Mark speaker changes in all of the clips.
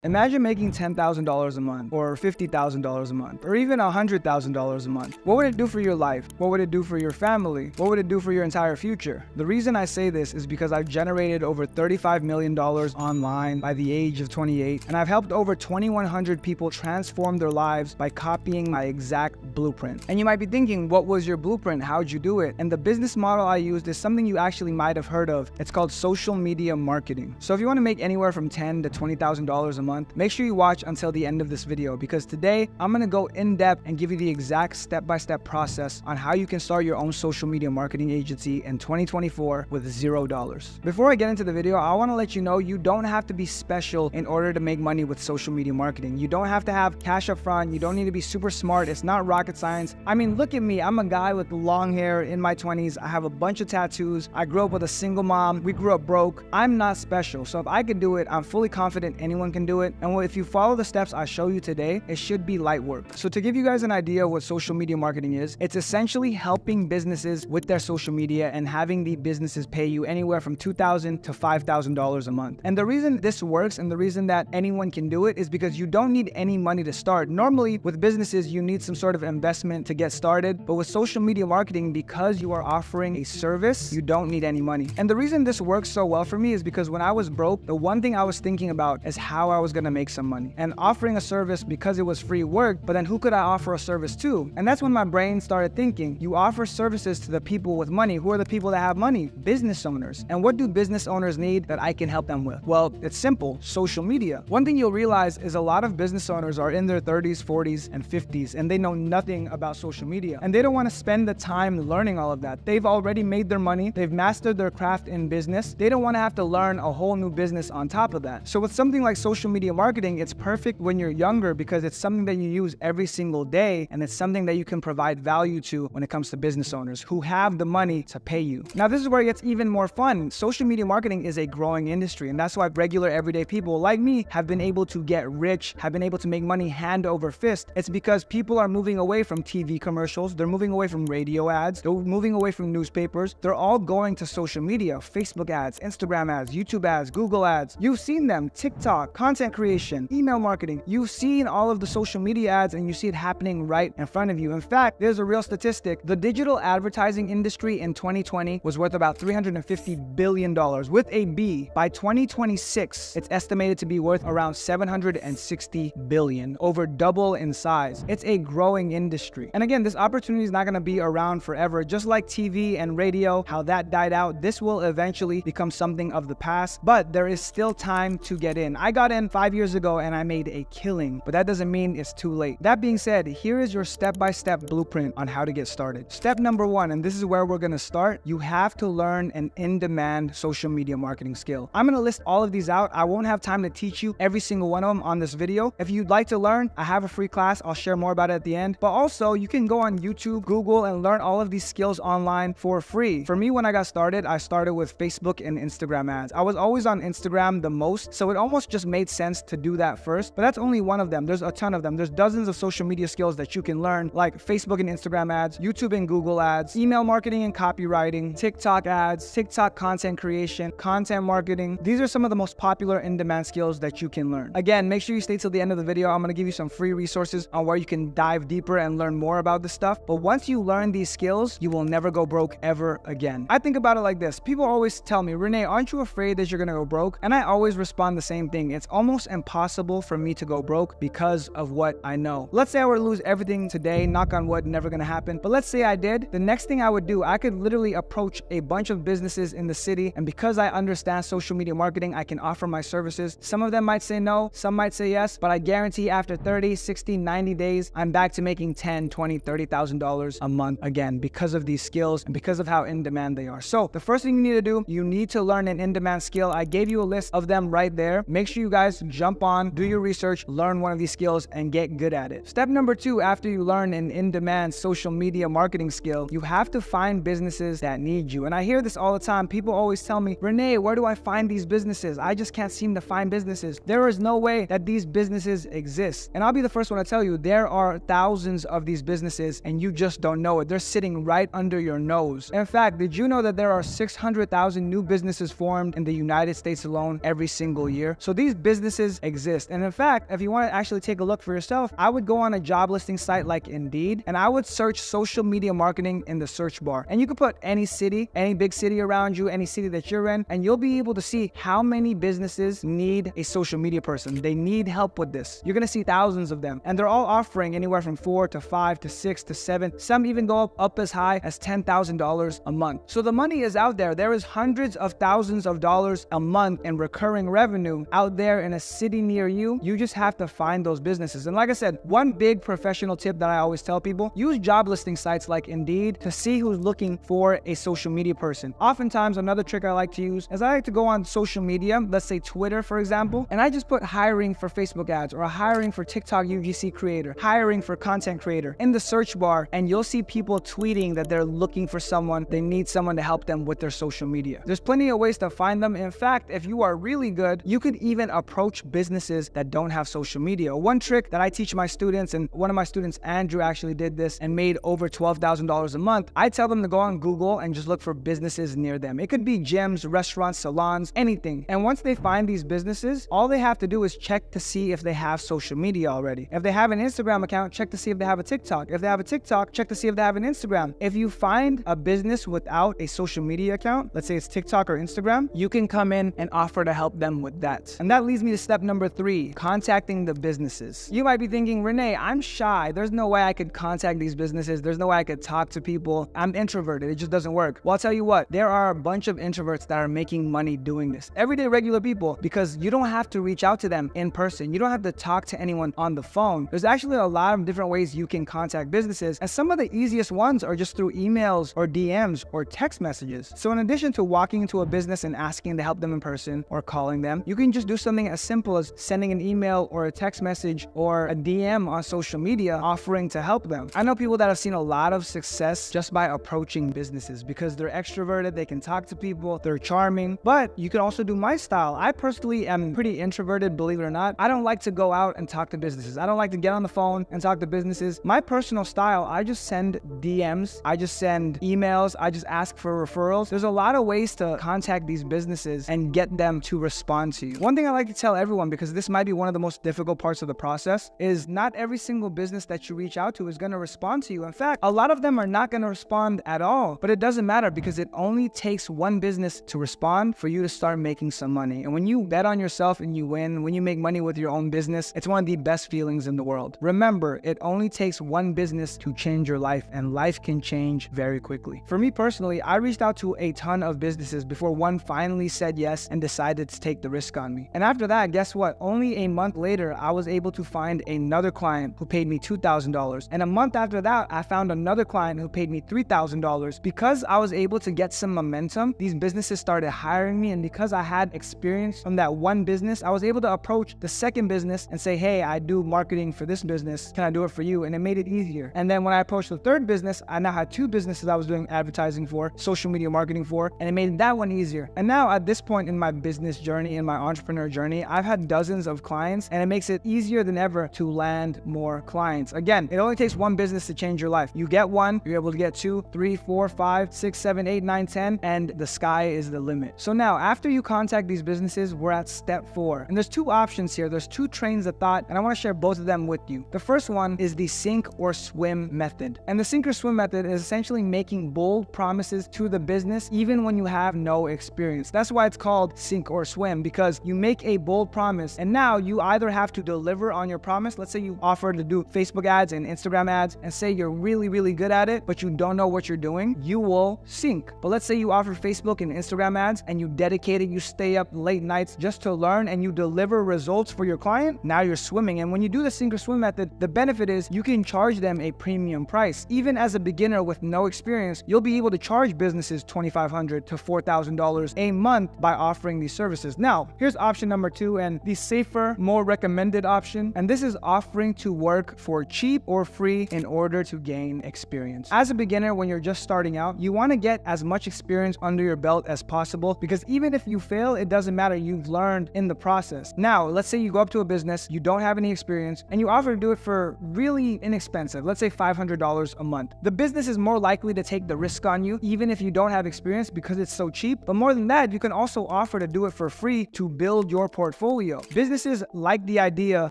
Speaker 1: Imagine making $10,000 a month, or $50,000 a month, or even $100,000 a month. What would it do for your life? What would it do for your family? What would it do for your entire future? The reason I say this is because I've generated over $35 million online by the age of 28, and I've helped over 2,100 people transform their lives by copying my exact blueprint. And you might be thinking, what was your blueprint? How'd you do it? And the business model I used is something you actually might have heard of. It's called social media marketing. So if you want to make anywhere from $10,000 to $20,000 a month, make sure you watch until the end of this video, because today I'm going to go in depth and give you the exact step-by-step process on how you can start your own social media marketing agency in 2024 with $0. Before I get into the video, I want to let you know you don't have to be special in order to make money with social media marketing. You don't have to have cash up front. You don't need to be super smart. It's not rocket science. I mean, look at me. I'm a guy with long hair in my 20s. I have a bunch of tattoos. I grew up with a single mom. We grew up broke. I'm not special. So if I could do it, I'm fully confident anyone can do it. And if you follow the steps I show you today, it should be light work. So to give you guys an idea of what social media marketing is, it's essentially helping businesses with their social media and having the businesses pay you anywhere from $2,000 to $5,000 a month. And the reason this works and the reason that anyone can do it is because you don't need any money to start. Normally with businesses, you need some sort of investment to get started, but with social media marketing, because you are offering a service, you don't need any money. And the reason this works so well for me is because when I was broke, the one thing I was thinking about is how I was going to make some money. And offering a service because it was free work, but then who could I offer a service to? And that's when my brain started thinking, you offer services to the people with money. Who are the people that have money? Business owners. And what do business owners need that I can help them with? Well, it's simple: social media. One thing you'll realize is a lot of business owners are in their 30s, 40s, and 50s, and they know nothing about social media. And they don't want to spend the time learning all of that. They've already made their money. They've mastered their craft in business. They don't want to have to learn a whole new business on top of that. So with something like social media marketing, it's perfect when you're younger because it's something that you use every single day, and it's something that you can provide value to when it comes to business owners who have the money to pay you. Now, this is where it gets even more fun. Social media marketing is a growing industry, and that's why regular everyday people like me have been able to get rich, have been able to make money hand over fist. It's because people are moving away from TV commercials. They're moving away from radio ads. They're moving away from newspapers. They're all going to social media: Facebook ads, Instagram ads, YouTube ads, Google ads. You've seen them: TikTok, content creation, email marketing. You've seen all of the social media ads, and you see it happening right in front of you. In fact, there's a real statistic. The digital advertising industry in 2020 was worth about $350 billion with a B. By 2026, it's estimated to be worth around $760 billion, over double in size. It's a growing industry. And again, this opportunity is not going to be around forever. Just like TV and radio, how that died out, this will eventually become something of the past, but there is still time to get in. I got in 5 years ago and I made a killing, but that doesn't mean it's too late. That being said, here is your step-by-step blueprint on how to get started. Step number one, and this is where we're going to start, you have to learn an in-demand social media marketing skill. I'm going to list all of these out. I won't have time to teach you every single one of them on this video. If you'd like to learn, I have a free class. I'll share more about it at the end. But also, you can go on YouTube, Google, and learn all of these skills online for free. For me, when I got started, I started with Facebook and Instagram ads. I was always on Instagram the most, so it almost just made sense to do that first. But that's only one of them. There's a ton of them. There's dozens of social media skills that you can learn, like Facebook and Instagram ads, YouTube and Google ads, email marketing and copywriting, TikTok ads, TikTok content creation, content marketing. These are some of the most popular in-demand skills that you can learn. Again, make sure you stay till the end of the video. I'm going to give you some free resources on where you can dive deeper and learn more about this stuff. But once you learn these skills, you will never go broke ever again. I think about it like this. People always tell me, Renee, aren't you afraid that you're going to go broke? And I always respond the same thing. It's almost impossible for me to go broke because of what I know. Let's say I were to lose everything today, knock on wood, never going to happen. But let's say I did. The next thing I would do, I could literally approach a bunch of businesses in the city. And because I understand social media marketing, I can offer my services. Some of them might say no, some might say yes, but I guarantee after 30, 60, 90 days, I'm back to making $10,000, $20,000, $30,000 a month again because of these skills and because of how in demand they are. So the first thing you need to do, you need to learn an in-demand skill. I gave you a list of them right there. Make sure you guys jump on, do your research, learn one of these skills, and get good at it. Step number two, after you learn an in-demand social media marketing skill, you have to find businesses that need you. And I hear this all the time. People always tell me, Renee, where do I find these businesses? I just can't seem to find businesses. There is no way that these businesses exist. And I'll be the first one to tell you, there are thousands of these businesses and you just don't know it. They're sitting right under your nose. In fact, did you know that there are 600,000 new businesses formed in the United States alone every single year? So these businesses businesses exist. And in fact, if you want to actually take a look for yourself, I would go on a job listing site like Indeed, and I would search social media marketing in the search bar. And you could put any city, any big city around you, any city that you're in, and you'll be able to see how many businesses need a social media person. They need help with this. You're going to see thousands of them, and they're all offering anywhere from 4 to 5 to 6 to 7. Some even go up as high as $10,000 a month. So the money is out there. There is hundreds of thousands of dollars a month in recurring revenue out there in a city near you. You just have to find those businesses. And like I said, one big professional tip that I always tell people, use job listing sites like Indeed to see who's looking for a social media person. Oftentimes, another trick I like to use is I like to go on social media, let's say Twitter, for example, and I just put hiring for Facebook ads or hiring for TikTok UGC creator, hiring for content creator in the search bar, and you'll see people tweeting that they're looking for someone, they need someone to help them with their social media. There's plenty of ways to find them. In fact, if you are really good, you could even approach businesses that don't have social media. One trick that I teach my students, and one of my students, Andrew, actually did this and made over $12,000 a month. I tell them to go on Google and just look for businesses near them. It could be gyms, restaurants, salons, anything. And once they find these businesses, all they have to do is check to see if they have social media already. If they have an Instagram account, check to see if they have a TikTok. If they have a TikTok, check to see if they have an Instagram. If you find a business without a social media account, let's say it's TikTok or Instagram, you can come in and offer to help them with that. And that leads me to step number 3, contacting the businesses. You might be thinking, Renee, I'm shy. There's no way I could contact these businesses. There's no way I could talk to people. I'm introverted. It just doesn't work. Well, I'll tell you what, there are a bunch of introverts that are making money doing this. Everyday regular people, because you don't have to reach out to them in person. You don't have to talk to anyone on the phone. There's actually a lot of different ways you can contact businesses, and some of the easiest ones are just through emails or DMs or text messages. So in addition to walking into a business and asking to help them in person or calling them, you can just do something as simple as sending an email or a text message or a DM on social media offering to help them. I know people that have seen a lot of success just by approaching businesses because they're extroverted, they can talk to people, they're charming, but you can also do my style. I personally am pretty introverted, believe it or not. I don't like to go out and talk to businesses. I don't like to get on the phone and talk to businesses. My personal style, I just send DMs, I just send emails, I just ask for referrals. There's a lot of ways to contact these businesses and get them to respond to you. One thing I like to tell everyone, because this might be one of the most difficult parts of the process, is not every single business that you reach out to is going to respond to you. In fact, a lot of them are not going to respond at all, but it doesn't matter because it only takes one business to respond for you to start making some money. And when you bet on yourself and you win, when you make money with your own business, it's one of the best feelings in the world. Remember, it only takes one business to change your life, and life can change very quickly. For me personally, I reached out to a ton of businesses before one finally said yes and decided to take the risk on me. And after that, guess what? Only a month later, I was able to find another client who paid me $2,000. And a month after that, I found another client who paid me $3,000. Because I was able to get some momentum, these businesses started hiring me. And because I had experience from that one business, I was able to approach the second business and say, hey, I do marketing for this business. Can I do it for you? And it made it easier. And then when I approached the third business, I now had 2 businesses I was doing advertising for, social media marketing for, and it made that one easier. And now at this point in my business journey, in my entrepreneur journey, I've had dozens of clients, and it makes it easier than ever to land more clients. Again, it only takes one business to change your life. You get one, you're able to get 2, 3, 4, 5, 6, 7, 8, 9, 10, and the sky is the limit. So now, after you contact these businesses, we're at step 4. And there's 2 options here. There's 2 trains of thought, and I want to share both of them with you. The first one is the sink or swim method. And the sink or swim method is essentially making bold promises to the business even when you have no experience. That's why it's called sink or swim, because you make a bold promise and now you either have to deliver on your promise. Let's say you offer to do Facebook ads and Instagram ads and say you're really, really good at it, but you don't know what you're doing, you will sink. But let's say you offer Facebook and Instagram ads and you dedicate it, you stay up late nights just to learn and you deliver results for your client, now you're swimming. And when you do the sink or swim method, the benefit is you can charge them a premium price. Even as a beginner with no experience, you'll be able to charge businesses $2,500 to $4,000 a month by offering these services. Now, here's option number 2 and the safer, more recommended option. And this is offering to work for cheap or free in order to gain experience. As a beginner, when you're just starting out, you want to get as much experience under your belt as possible, because even if you fail, it doesn't matter. You've learned in the process. Now, let's say you go up to a business, you don't have any experience, and you offer to do it for really inexpensive, let's say $500 a month. The business is more likely to take the risk on you, even if you don't have experience, because it's so cheap. But more than that, you can also offer to do it for free to build your portfolio portfolio. Businesses like the idea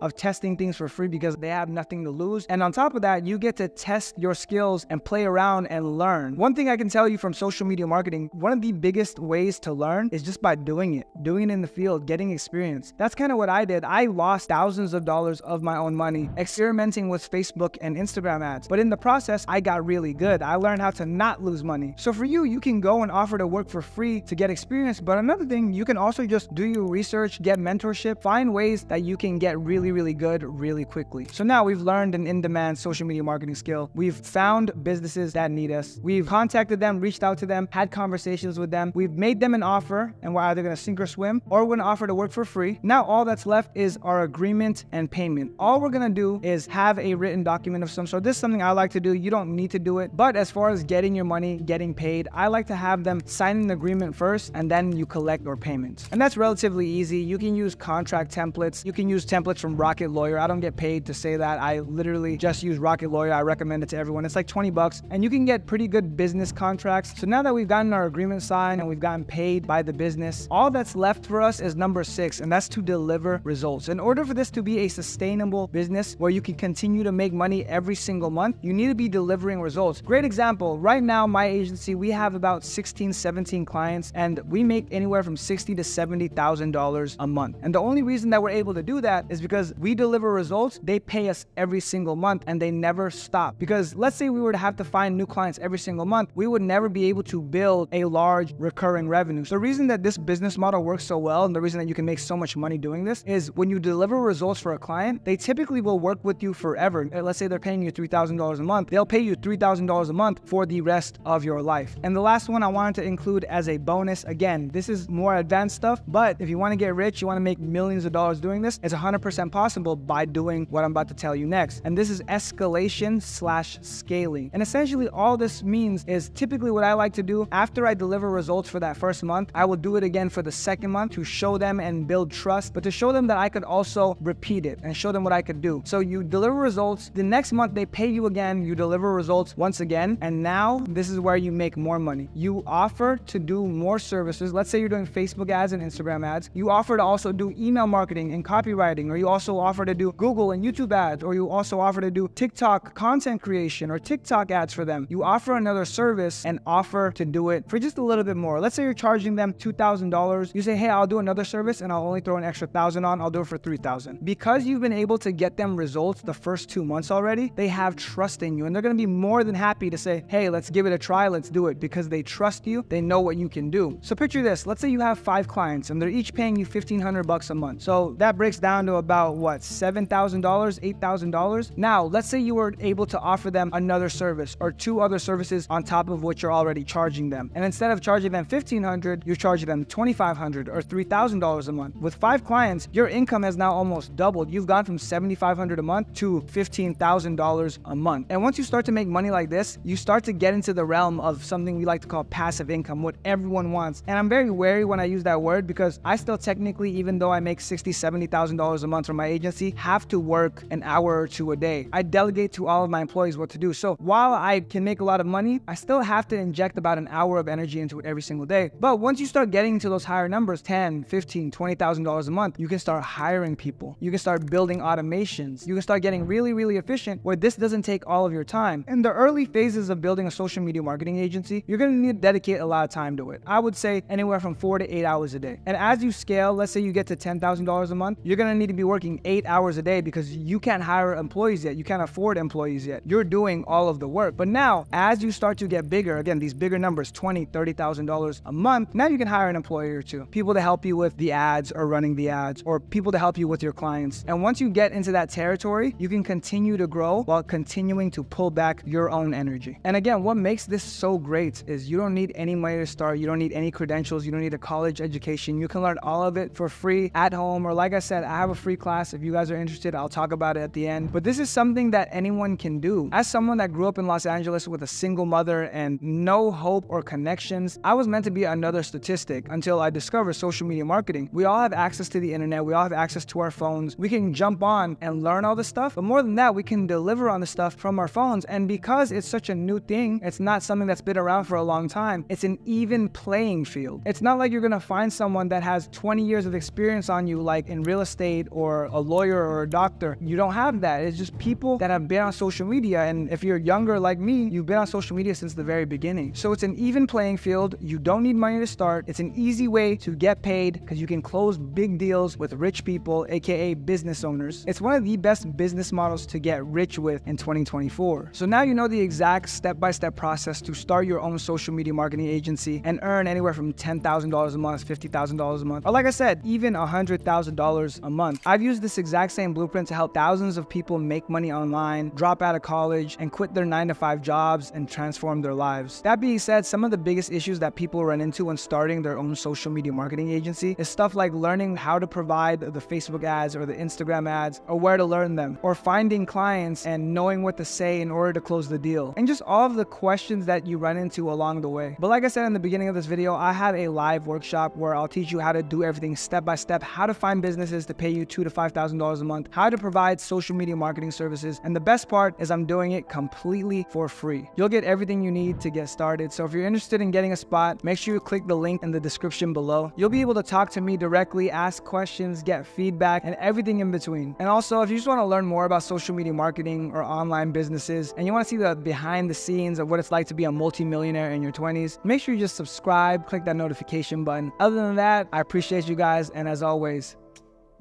Speaker 1: of testing things for free because they have nothing to lose. And on top of that, you get to test your skills and play around and learn. One thing I can tell you from social media marketing, one of the biggest ways to learn is just by doing it in the field, getting experience. That's kind of what I did. I lost thousands of dollars of my own money experimenting with Facebook and Instagram ads. But in the process, I got really good. I learned how to not lose money. So for you, you can go and offer to work for free to get experience. But another thing, you can also just do your research, get mentorship, find ways that you can get really, really good really quickly. So now we've learned an in-demand social media marketing skill. We've found businesses that need us. We've contacted them, reached out to them, had conversations with them. We've made them an offer, and we're either going to sink or swim, or we're going to offer to work for free. Now all that's left is our agreement and payment. All we're going to do is have a written document of some sort. This is something I like to do. You don't need to do it. But as far as getting your money, getting paid, I like to have them sign an agreement first, and then you collect your payments. And that's relatively easy. You can use contract templates. You can use templates from Rocket Lawyer. I don't get paid to say that. I literally just use Rocket Lawyer. I recommend it to everyone. It's like $20 and you can get pretty good business contracts. So now that we've gotten our agreement signed and we've gotten paid by the business, all that's left for us is number 6, and that's to deliver results. In order for this to be a sustainable business where you can continue to make money every single month, you need to be delivering results. Great example, right now my agency, we have about 16, 17 clients and we make anywhere from $60,000 to $70,000 a month. And the only reason that we're able to do that is because we deliver results. They pay us every single month and they never stop. Because let's say we were to have to find new clients every single month, we would never be able to build a large recurring revenue. So the reason that this business model works so well and the reason that you can make so much money doing this is when you deliver results for a client, they typically will work with you forever. Let's say they're paying you $3,000 a month. They'll pay you $3,000 a month for the rest of your life. And the last one I wanted to include as a bonus, again, this is more advanced stuff, but if you want to get rich, you want to make millions of dollars doing this, it's 100% possible by doing what I'm about to tell you next. And this is escalation/scaling. And essentially all this means is typically what I like to do after I deliver results for that first month, I will do it again for the second month to show them and build trust, but to show them that I could also repeat it and show them what I could do. So you deliver results, the next month they pay you again, you deliver results once again, and now this is where you make more money. You offer to do more services. Let's say you're doing Facebook ads and Instagram ads. You offer to also do email marketing and copywriting, or you also offer to do Google and YouTube ads, or you also offer to do TikTok content creation or TikTok ads for them. You offer another service and offer to do it for just a little bit more. Let's say you're charging them $2,000. You say, hey, I'll do another service and I'll only throw an extra $1,000 on. I'll do it for $3,000. Because you've been able to get them results the first 2 months already, they have trust in you and they're going to be more than happy to say, hey, let's give it a try. Let's do it, because they trust you. They know what you can do. So picture this. Let's say you have 5 clients and they're each paying you $1,500 a month. So that breaks down to about what, $7,000, $8,000. Now, let's say you were able to offer them another service or 2 other services on top of what you're already charging them. And instead of charging them $1,500, you're charging them $2,500 or $3,000 a month. With 5 clients, your income has now almost doubled. You've gone from $7,500 a month to $15,000 a month. And once you start to make money like this, you start to get into the realm of something we like to call passive income, what everyone wants. And I'm very wary when I use that word because I still technically, even though I make $60,000, $70,000 a month from my agency, have to work an hour or 2 a day. I delegate to all of my employees what to do. So while I can make a lot of money, I still have to inject about an hour of energy into it every single day. But once you start getting into those higher numbers, $10,000, $15,000, $20,000 a month, you can start hiring people. You can start building automations. You can start getting really, really efficient where this doesn't take all of your time. In the early phases of building a social media marketing agency, you're going to need to dedicate a lot of time to it. I would say anywhere from 4 to 8 hours a day. And as you scale, let's say you get to $10,000 a month, you're going to need to be working 8 hours a day because you can't hire employees yet. You can't afford employees yet. You're doing all of the work. But now, as you start to get bigger, again, these bigger numbers, $20,000, $30,000 a month, now you can hire an employee or 2. People to help you with the ads or running the ads, or people to help you with your clients. And once you get into that territory, you can continue to grow while continuing to pull back your own energy. And again, what makes this so great is you don't need any money to start. You don't need any credentials. You don't need a college education. You can learn all of it for free at home. Or like I said, I have a free class. If you guys are interested, I'll talk about it at the end. But this is something that anyone can do. As someone that grew up in Los Angeles with a single mother and no hope or connections, I was meant to be another statistic until I discovered social media marketing. We all have access to the internet. We all have access to our phones. We can jump on and learn all this stuff. But more than that, we can deliver on the stuff from our phones. And because it's such a new thing, it's not something that's been around for a long time. It's an even playing field. It's not like you're going to find someone that has 20 years of experience experience on you like in real estate or a lawyer or a doctor. You don't have that. It's just people that have been on social media. And if you're younger like me, you've been on social media since the very beginning. So it's an even playing field. You don't need money to start. It's an easy way to get paid because you can close big deals with rich people, aka business owners. It's one of the best business models to get rich with in 2024. So now you know the exact step-by-step process to start your own social media marketing agency and earn anywhere from $10,000 a month, $50,000 a month, or like I said, even $100,000 a month. I've used this exact same blueprint to help thousands of people make money online, drop out of college, and quit their 9-to-5 jobs and transform their lives. That being said, some of the biggest issues that people run into when starting their own social media marketing agency is stuff like learning how to provide the Facebook ads or the Instagram ads, or where to learn them, or finding clients and knowing what to say in order to close the deal, and just all of the questions that you run into along the way. But like I said in the beginning of this video, I have a live workshop where I'll teach you how to do everything step by step, how to find businesses to pay you $2,000 to $5,000 a month, how to provide social media marketing services, and the best part is I'm doing it completely for free. You'll get everything you need to get started. So if you're interested in getting a spot, make sure you click the link in the description below. You'll be able to talk to me directly, ask questions, get feedback, and everything in between. And also, if you just want to learn more about social media marketing or online businesses, and you want to see the behind the scenes of what it's like to be a multi-millionaire in your 20s, make sure you just subscribe, click that notification button. Other than that, I appreciate you guys, and as always,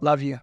Speaker 1: love you.